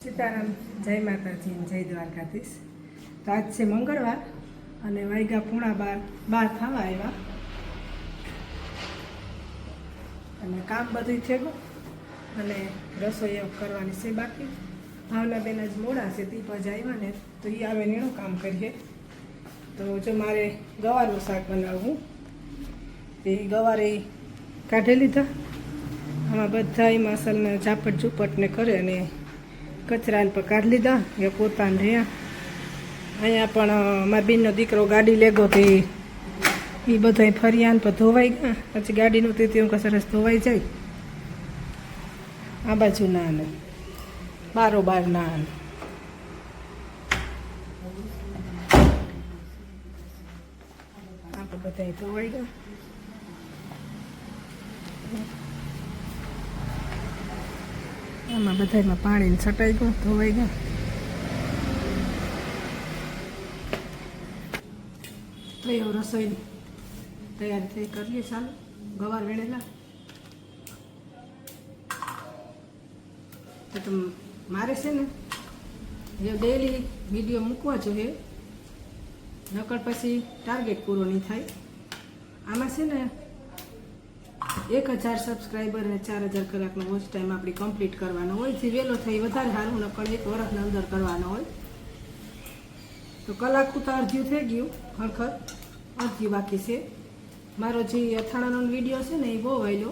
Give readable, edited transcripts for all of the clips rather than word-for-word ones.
સીતારામ, જય માતાજી, જય દ્વારકાધીશ. તો આજ છે મંગળવાર અને વાગ્યા 11:30 થવા આવ્યા અને કામ બધું થઈ ગયું અને રસોઈ કરવાની છે બાકી. ભાવનાબેન જ મોડા છે, તે પછી આવ્યા ને તો એ આવે ને એનું કામ કરીએ. તો જો મારે ગવારનું શાક બનાવવું, તે ગવારે કાઢી લીધા. આમાં બધા મસાલાના ઝાપટ ઝૂપટને કરે અને કચરાને પર કાઢી લીધા કે પોતાને રહ્યા. અહીંયા પણ મારા બેનનો દીકરો ગાડી લેગો તે એ બધા ફરિયાન પર ધોવાઈ ગયા. પછી ગાડીનું તે હું સરસ ધોવાઈ જાય. આ બાજુ ના ને બારોબાર ના આપણે બધા ધોવાઈ ગયા. આમાં બધામાં પાણીને છટાઈ ગયું, ધોવાઈ ગયું. તો એવું રસોઈ તૈયાર થઈ કરીએ. ચાલો, ગવાર વેણેલા તો મારે છે ને એ ડેલી વિડીયો મૂકવા જોઈએ, નકર પછી ટાર્ગેટ પૂરો નહીં થાય. આમાં છે ને 1000 સબસ્ક્રાઈબર અને 4000 કલાકનો વોચ ટાઈમ આપણી કમ્પ્લીટ કરવાનો હોય. જે વહેલો થાય વધારે સારું, નકર 1 વર્ષના અંદર કરવાનો હોય. તો કલાક તો અડધ્યું થઈ ગયું, ખરેખર અડધ્યું બાકી છે. મારો જે અથાણાનો વિડીયો છે ને એ બહુ વાયલો,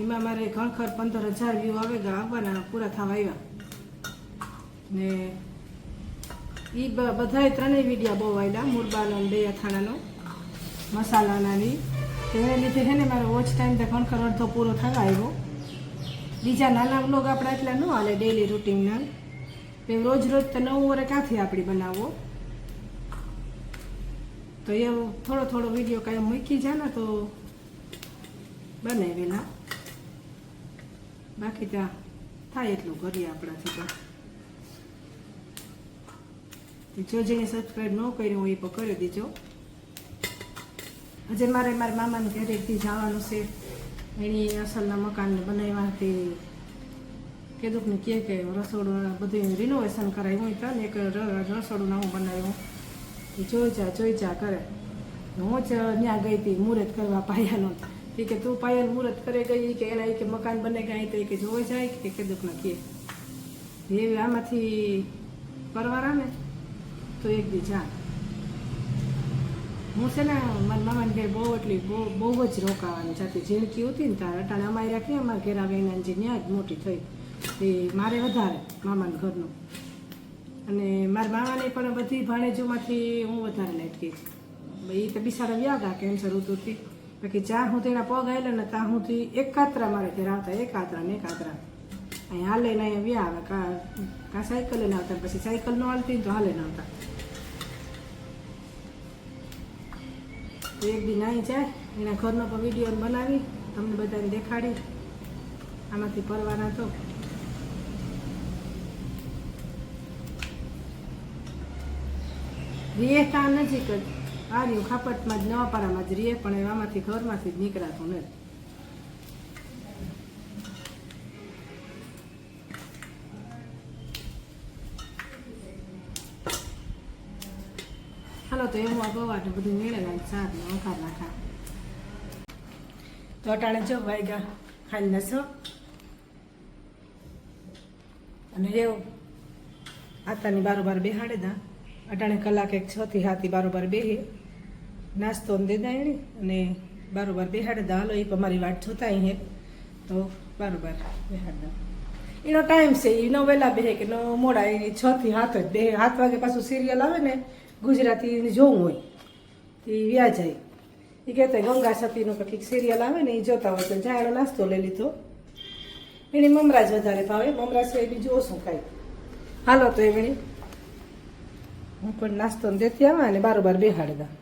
એમાં મારે ખરેખર 15000 વ્યૂ આવવાના પૂરા થવા આવ્યા ને. એ બધાએ 3 વિડીયો બહુ વાયલા, મુરબાનો 2 અથાણાનો મસાલાના. તેને લીધે છે ને મારો વોચ ટાઈમ તો ખરેખર અડધો પૂરો થવા આવ્યો. બીજા નાના બ્લોગ આપણા એટલા ન હાલે ડેલી રૂટીનના. તે રોજ રોજ તો 9 વરે ક્યાંથી આપણી બનાવવો. તો એ થોડો થોડો વિડીયો કાંઈ મૂકી જાય ને તો બનાવેલા, બાકી ત્યાં થાય એટલું કરીએ આપણાથી. તો જો જેને સબસ્ક્રાઈબ ન કર્યું હોય એ પણ કરી દીજો. હજે મારે મારા મામાને ઘરેથી જવાનું છે. એની અસલના મકાનને બનાવ્યા હતી. કીધું ને કે રસોડું બધું રિનોવેશન કરાવ્યું હોય ત્યાં ને એક રસોડું નવું બનાવ્યું. જોઈ જા કરે. હું જ ત્યાં ગઈ હતી મુહૂર્ત કરવા પાયાનો. એ કે તું પાયલ મુહૂર્ત કરે ગઈ કે એના કે મકાન બને ગયા તો એ કે જોઈ જાય કે કીધું ને કે એ આમાંથી પરવારા ને તો એક દી જા. હું છે ને મારા મામાને ઘેર બહુ જ રોકાવાની જાતી. ઝીણકી હતી ને તાર અટાણે અમારી રાખી, અમારા ઘેર આવે એના જે ત્યાં જ મોટી થઈ. એ મારે વધારે મામાના ઘરનું, અને મારા મામાને પણ બધી ભાણેજોમાંથી હું વધારે લાટકી. એ તો બિચારા વ્યાગા કેન્સર ઉતરતી. બાકી જ્યાં હું તેના પગ આવેલા ને ત્યાં હુંથી એક કાતરા મારે ઘેર આવતા, એક આતરા ને એક આતરા. અહીંયા હાલે ને અહીંયા વ્યા આવે, કાં સાયકલે ના આવતા. પછી સાયકલ ન હાલતી તો હાલે ના આવતા. તો એક દી નાહી જાય, એના ઘરનો પણ વિડીયો બનાવી તમને બધાને દેખાડી. આમાંથી પરવાના તો રીએ ત્યાં નજીક જ આવ્યું, ખાપટમાં જ નવાપારામાં જ રીએ, પણ આમાંથી ઘરમાંથી જ નીકળાતું નથી. હાલો, તો એવું આ ગવાને બધું મેળેલા શાક ને વઘાર નાખા. તો અટાણે જો વાગ્યા ખાઈને 6 અને એવું આતાની બારોબાર બેહાડે દા. અટાણે કલાક 6 થી 7 બારોબાર બેહે, નાસ્તો દે દા એની અને બારોબાર બેહાડે દા. હાલો, એ અમારી વાટ જોતા હે તો બારોબાર બેહાડ દા. એનો ટાઈમ છે, એનો વહેલા બેહે કે નો મોડા. એ 6 થી 7 જ બેહે. 7 વાગે પાછું સિરિયલ આવે ને ગુજરાતી જોવું હોય એ વ્યા જાય. એ કહેતા ગંગા સતીનું કંઈક સિરિયલ આવે ને એ જોતા હોય તો જાય. એનો નાસ્તો લઈ લીધો. એની મમરા જ વધારે ભાવે, મમરા છે એ બીજું ઓછું ખાય. હાલો, તો એમની હું પણ નાસ્તો દેતી આવા અને બારોબાર બેહાડી દા.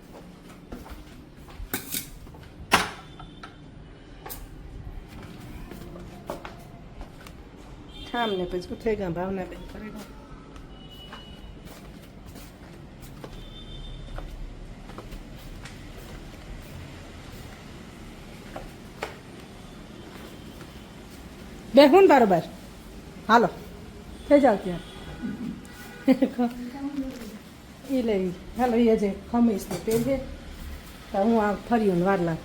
ઠામ ને પછી ઉઠાઈ ગયા ભાવના બેન કરે ગયા. બેહું ને બારોબાર. હાલો, થઈ જાવ ત્યાં. એ લેવી હાલો એ હજે ખમીસ ને તેલ છે તો હું આ ફર્યું વાર લાગ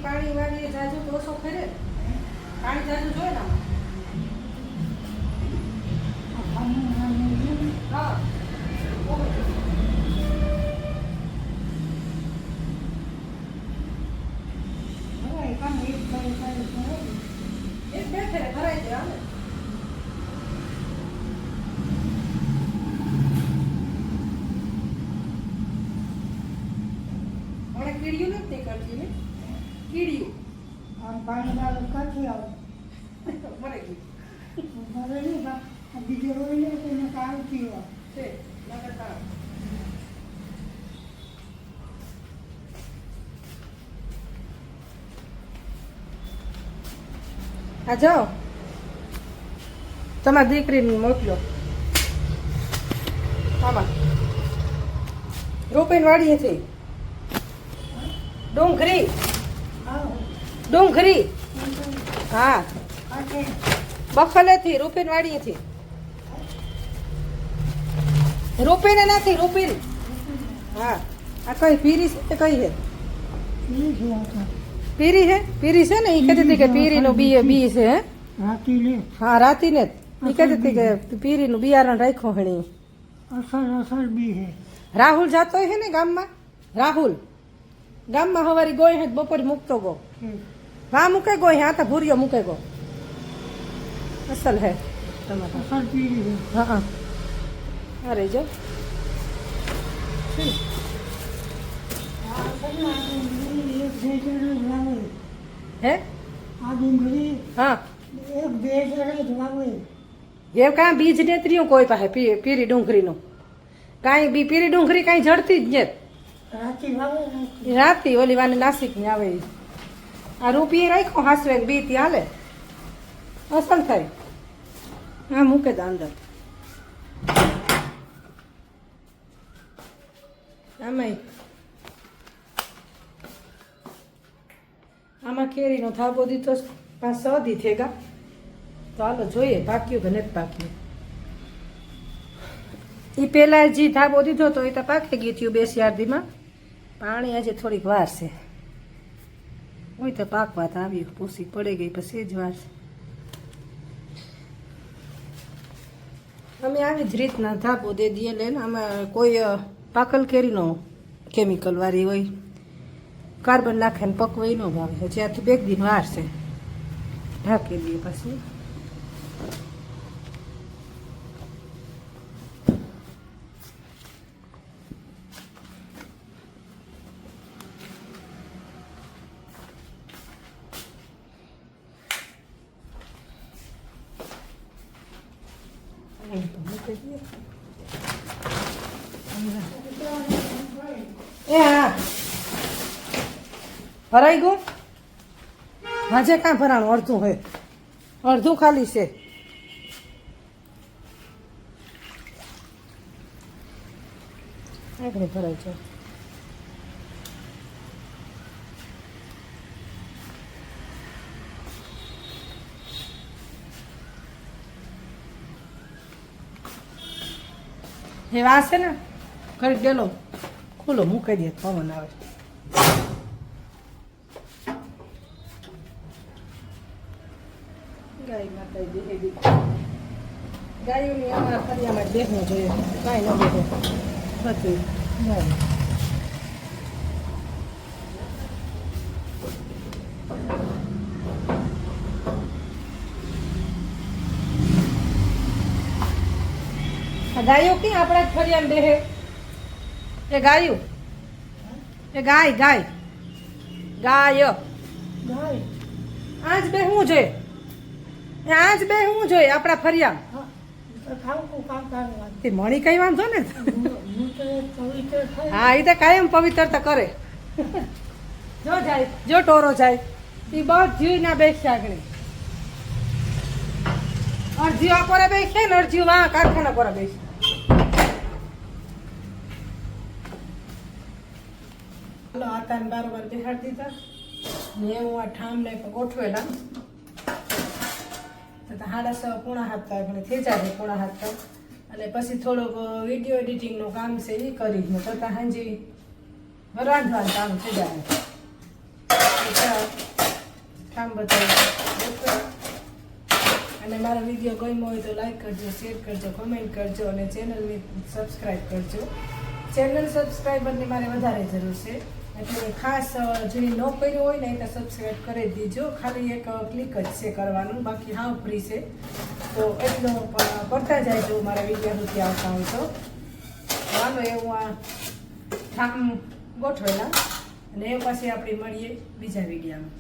પાણી વાળી જાજુ ડોસો ફેરે પાણી જાજુ જોઈ ને હા એક બે ફેરે ભરાઈ જાય હવે હમણાં કીડિયું નથી કરતી ને કીડિયું પાણી વાળું કાઢી આવો મરે ગયું ભરે નહીં બીજો રોઈ લે તેને કાઢી પીવા છે લગાતાર આ જાઓ તમારી દીકરીને મોકલો આમાં રોપેન વાળીએ છે ડુંગળી ડુંગળી હા બખલેથી રૂપીન વાળીએથી રૂપીને નથી રૂપીન હા આ કઈ પીરી છે કઈ છે પીરી છે પીરી છે ને એ કહેતી હતી કે પીરીનું બી છે હે હા રાતીને જ એ કહેતી હતી કે પીરીનું બિયારણ રાખ્યો હણી અસર બી હે રાહુલ જાતો હે ને ગામમાં રાહુલ ગામમાં હવારી ગોય હે બપોર મૂકતો ગો હા મૂકે ગો હા તો ભૂરિયો મૂકે ગો અસલ હે તમારા અસર પીરી હે હા હા અરે જો હે આ ડુંગળી હા એક બે જરા જ વાવે એ કાં બીજ નેત્રીઓ કોઈ પાસે પીરી ડુંગળીનું કાંઈ બી પીરી ડુંગળી કાંઈ જડતી જ નથી રાતી વાવે રાતી ઓલી વાની નાસિકની આવે ઈ. આ રૂપિયે રાખ્યો હાસવે બી ત્યાં હાલે અસલ થાય હા મૂકે દે અંદર આમાં કેરીનો થાબો દીધો 5-6 દી થેગા તો હાલો જોઈએ પાક્યું કે નથી પાક્યું એ પહેલાં જે ધાબો દીધો તો એ તો પાકી ગઈ થયું 2 શિયાળીમાં. પાણી આજે થોડીક વાર છે. હોય તો પાકવા તો આવ્યું, પૂસી પડી ગઈ પછી જ વાર છે. અમે આવી જ રીતના ધાબો દે દઈએ લે ને. આમાં કોઈ પાકલ કેરીનો કેમિકલ વાળી હોય, કાર્બન નાખીને પકવાય ન ભાવે. હજી આથી 2 દિન વાર છે. ઢાંકી દઈએ પછી. એ હા ભરાઈ ગયું. આજે કાં ભરાણું? અડધું હોય, અડધું ખાલી છે. આગળ ભરાય છે. એ વાસ છે ને ઘડી ડેલો ખુલ્લો મૂકી દે, પવન આવે. ગાય માતા બેહી ગાયોની અમારા ફરિયામાં બેસવું જોઈએ, કાંઈ ન બેસે બધું ગાય. ગાયો ક્યાં આપણા જ ફરિયામાં બેહે? એ ગાયું, એ ગાય ગાય ગાય ગાય આજ બેહવું જોઈએ, એ આજ બેહવું જોઈએ આપણા ફરિયામાં. હા તો ખાવું કામ કરવાનું. તે મણી કઈ વાંધો ને. હું તો પવિત્ર થાય. હા એ તો કાયમ પવિત્રતા કરે. જો જાય, જો ટોરો જાય એ બધું ના બેસશે આગળ. અરજી આ કોરા બેસશે ને અરજી વાં કારખાના કોરા બેસશે. હાલો આતાને બારોબાર બેહાડી દીધા ને હું આ ઠામને ગોઠવેલા. સાડા 6 પોણા 7 થાય થઈ જાય, પોણા 7 થાય. અને પછી થોડોક વિડીયો એડિટિંગનું કામ છે એ કરી ને કરતાં હાંજી રાંધવાનું કામ થઈ જાય. કામ બતાવ્યું. અને મારો વિડીયો ગમ્યો હોય તો લાઈક કરજો, શેર કરજો, કમેન્ટ કરજો અને ચેનલને સબસ્ક્રાઈબ કરજો. ચેનલ સબસ્ક્રાઈબરની મારે વધારે જરૂર છે, એટલે ખાસ જે ન કર્યું હોય ને એ સબસ્ક્રાઈબ કરી દીજો. ખાલી એક ક્લિક જ છે કરવાનું, બાકી હાવ ફ્રી છે. તો એટલું કરતા જાય જો મારા વિડીયો સુધી આવતા હોય તો. હાલો એવું આ ઠામ ગોઠવેલા અને એ પછી આપણે મળીએ બીજા વિડીયોમાં.